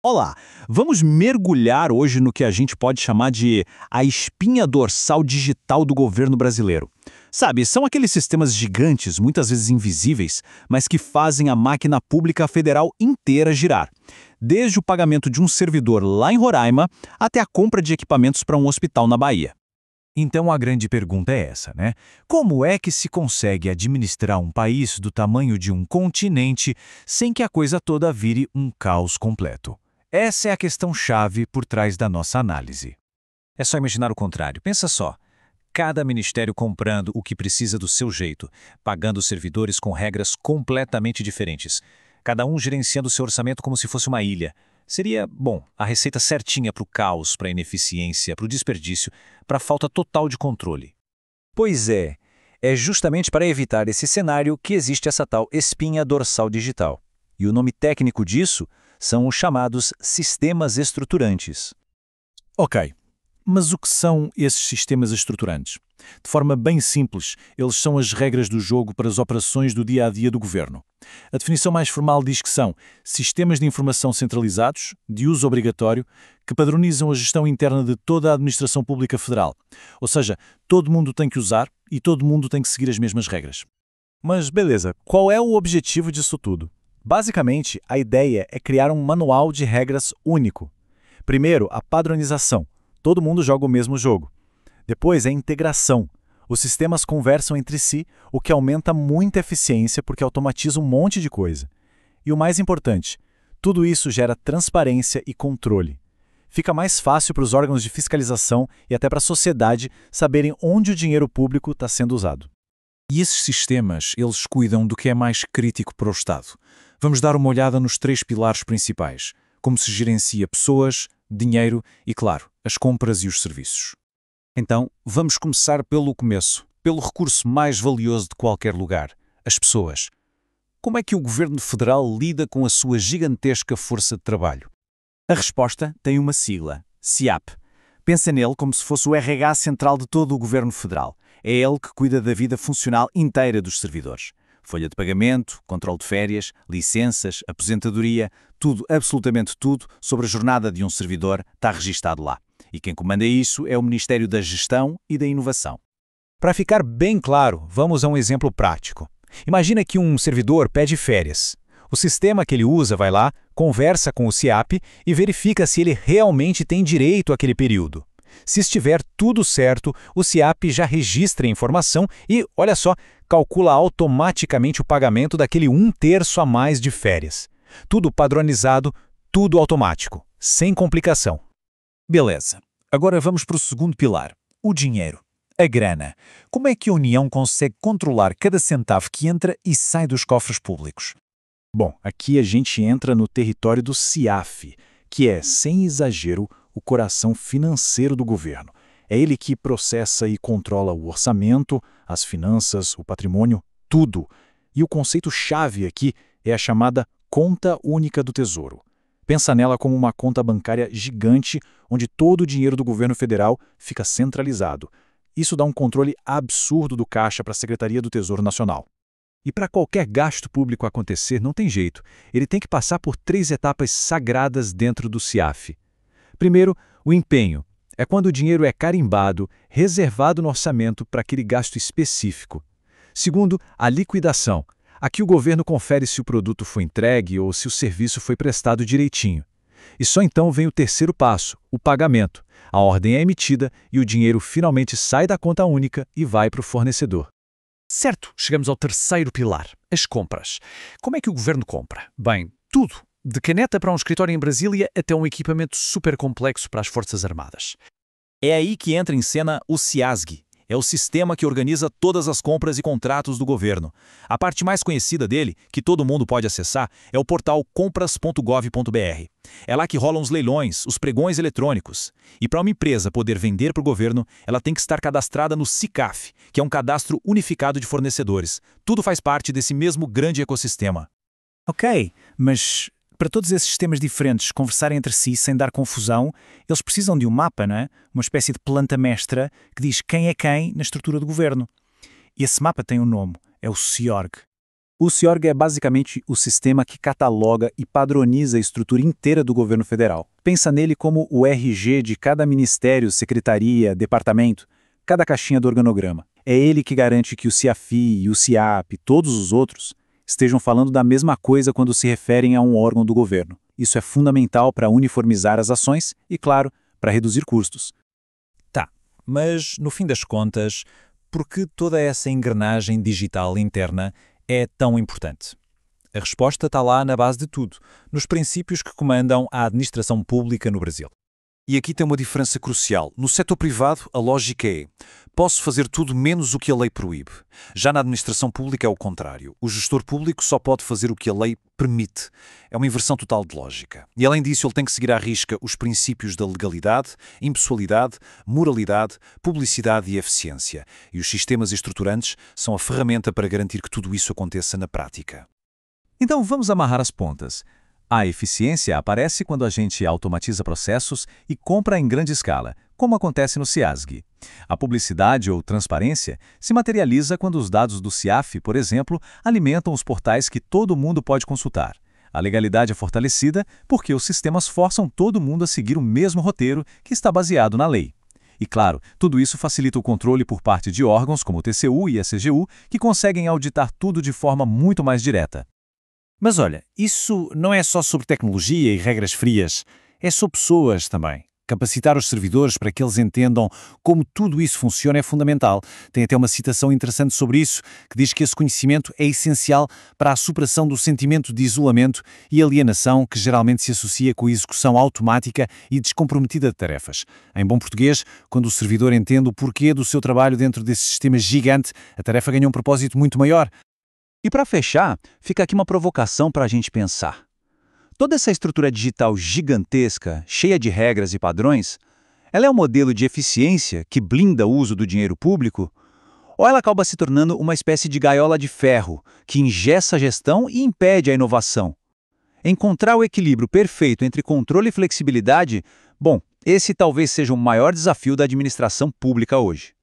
Olá, vamos mergulhar hoje no que a gente pode chamar de a espinha dorsal digital do governo brasileiro. Sabe, são aqueles sistemas gigantes, muitas vezes invisíveis, mas que fazem a máquina pública federal inteira girar. Desde o pagamento de um servidor lá em Roraima até a compra de equipamentos para um hospital na Bahia. Então a grande pergunta é essa, né? Como é que se consegue administrar um país do tamanho de um continente sem que a coisa toda vire um caos completo? Essa é a questão-chave por trás da nossa análise. É só imaginar o contrário. Pensa só. Cada ministério comprando o que precisa do seu jeito, pagando servidores com regras completamente diferentes. Cada um gerenciando seu orçamento como se fosse uma ilha. Seria, bom, a receita certinha para o caos, para a ineficiência, para o desperdício, para a falta total de controle. Pois é justamente para evitar esse cenário que existe essa tal espinha dorsal digital. E o nome técnico disso são os chamados sistemas estruturantes. Ok, mas o que são esses sistemas estruturantes? De forma bem simples, eles são as regras do jogo para as operações do dia-a-dia do governo. A definição mais formal diz que são sistemas de informação centralizados, de uso obrigatório, que padronizam a gestão interna de toda a administração pública federal. Ou seja, todo mundo tem que usar e todo mundo tem que seguir as mesmas regras. Mas beleza, qual é o objetivo disso tudo? Basicamente, a ideia é criar um manual de regras único. Primeiro, a padronização. Todo mundo joga o mesmo jogo. Depois, a integração. Os sistemas conversam entre si, o que aumenta muita eficiência porque automatiza um monte de coisa. E o mais importante, tudo isso gera transparência e controle. Fica mais fácil para os órgãos de fiscalização e até para a sociedade saberem onde o dinheiro público está sendo usado. E esses sistemas, eles cuidam do que é mais crítico para o Estado. Vamos dar uma olhada nos 3 pilares principais, como se gerencia pessoas, dinheiro e, claro, as compras e os serviços. Então, vamos começar pelo começo, pelo recurso mais valioso de qualquer lugar, as pessoas. Como é que o governo federal lida com a sua gigantesca força de trabalho? A resposta tem uma sigla, SIAP. Pensa nele como se fosse o RH central de todo o governo federal. É ele que cuida da vida funcional inteira dos servidores. Folha de pagamento, controle de férias, licenças, aposentadoria, tudo, absolutamente tudo, sobre a jornada de um servidor está registado lá. E quem comanda isso é o Ministério da Gestão e da Inovação. Para ficar bem claro, vamos a um exemplo prático. Imagina que um servidor pede férias. O sistema que ele usa vai lá, conversa com o SIAP e verifica se ele realmente tem direito àquele período. Se estiver tudo certo, o SIAP já registra a informação e, olha só, calcula automaticamente o pagamento daquele 1/3 a mais de férias. Tudo padronizado, tudo automático, sem complicação. Beleza. Agora vamos para o segundo pilar, o dinheiro, a grana. Como é que a União consegue controlar cada centavo que entra e sai dos cofres públicos? Bom, aqui a gente entra no território do CIAF, que é, sem exagero, o coração financeiro do governo. É ele que processa e controla o orçamento, as finanças, o patrimônio, tudo. E o conceito-chave aqui é a chamada Conta Única do Tesouro. Pensa nela como uma conta bancária gigante onde todo o dinheiro do governo federal fica centralizado. Isso dá um controle absurdo do caixa para a Secretaria do Tesouro Nacional. E para qualquer gasto público acontecer, não tem jeito. Ele tem que passar por 3 etapas sagradas dentro do CIAF. Primeiro, o empenho. É quando o dinheiro é carimbado, reservado no orçamento para aquele gasto específico. Segundo, a liquidação. Aqui o governo confere se o produto foi entregue ou se o serviço foi prestado direitinho. E só então vem o terceiro passo, o pagamento. A ordem é emitida e o dinheiro finalmente sai da conta única e vai para o fornecedor. Certo, chegamos ao terceiro pilar, as compras. Como é que o governo compra? Bem, tudo. De caneta para um escritório em Brasília até um equipamento super complexo para as Forças Armadas. É aí que entra em cena o CIASG. É o sistema que organiza todas as compras e contratos do governo. A parte mais conhecida dele, que todo mundo pode acessar, é o portal compras.gov.br. É lá que rolam os leilões, os pregões eletrônicos. E para uma empresa poder vender para o governo, ela tem que estar cadastrada no SICAF, que é um cadastro unificado de fornecedores. Tudo faz parte desse mesmo grande ecossistema. Ok, mas para todos esses sistemas diferentes conversarem entre si sem dar confusão, eles precisam de um mapa, não é? Uma espécie de planta mestra que diz quem é quem na estrutura do governo. E esse mapa tem um nome, é o CIORG. O CIORG é basicamente o sistema que cataloga e padroniza a estrutura inteira do governo federal. Pensa nele como o RG de cada ministério, secretaria, departamento, cada caixinha do organograma. É ele que garante que o CIAFI e o CIAP e todos os outros estejam falando da mesma coisa quando se referem a um órgão do governo. Isso é fundamental para uniformizar as ações e, claro, para reduzir custos. Tá, mas no fim das contas, por que toda essa engrenagem digital interna é tão importante? A resposta está lá na base de tudo, nos princípios que comandam a administração pública no Brasil. E aqui tem uma diferença crucial. No setor privado, a lógica é: posso fazer tudo menos o que a lei proíbe. Já na administração pública é o contrário. O gestor público só pode fazer o que a lei permite. É uma inversão total de lógica. E além disso, ele tem que seguir à risca os princípios da legalidade, impessoalidade, moralidade, publicidade e eficiência. E os sistemas estruturantes são a ferramenta para garantir que tudo isso aconteça na prática. Então vamos amarrar as pontas. A eficiência aparece quando a gente automatiza processos e compra em grande escala, como acontece no CIASG. A publicidade ou transparência se materializa quando os dados do CIAF, por exemplo, alimentam os portais que todo mundo pode consultar. A legalidade é fortalecida porque os sistemas forçam todo mundo a seguir o mesmo roteiro que está baseado na lei. E claro, tudo isso facilita o controle por parte de órgãos como o TCU e a CGU, que conseguem auditar tudo de forma muito mais direta. Mas olha, isso não é só sobre tecnologia e regras frias, é sobre pessoas também. Capacitar os servidores para que eles entendam como tudo isso funciona é fundamental. Tem até uma citação interessante sobre isso, que diz que esse conhecimento é essencial para a superação do sentimento de isolamento e alienação que geralmente se associa com a execução automática e descomprometida de tarefas. Em bom português, quando o servidor entende o porquê do seu trabalho dentro desse sistema gigante, a tarefa ganha um propósito muito maior. E para fechar, fica aqui uma provocação para a gente pensar. Toda essa estrutura digital gigantesca, cheia de regras e padrões, ela é um modelo de eficiência que blinda o uso do dinheiro público? Ou ela acaba se tornando uma espécie de gaiola de ferro que engessa a gestão e impede a inovação? Encontrar o equilíbrio perfeito entre controle e flexibilidade, bom, esse talvez seja o maior desafio da administração pública hoje.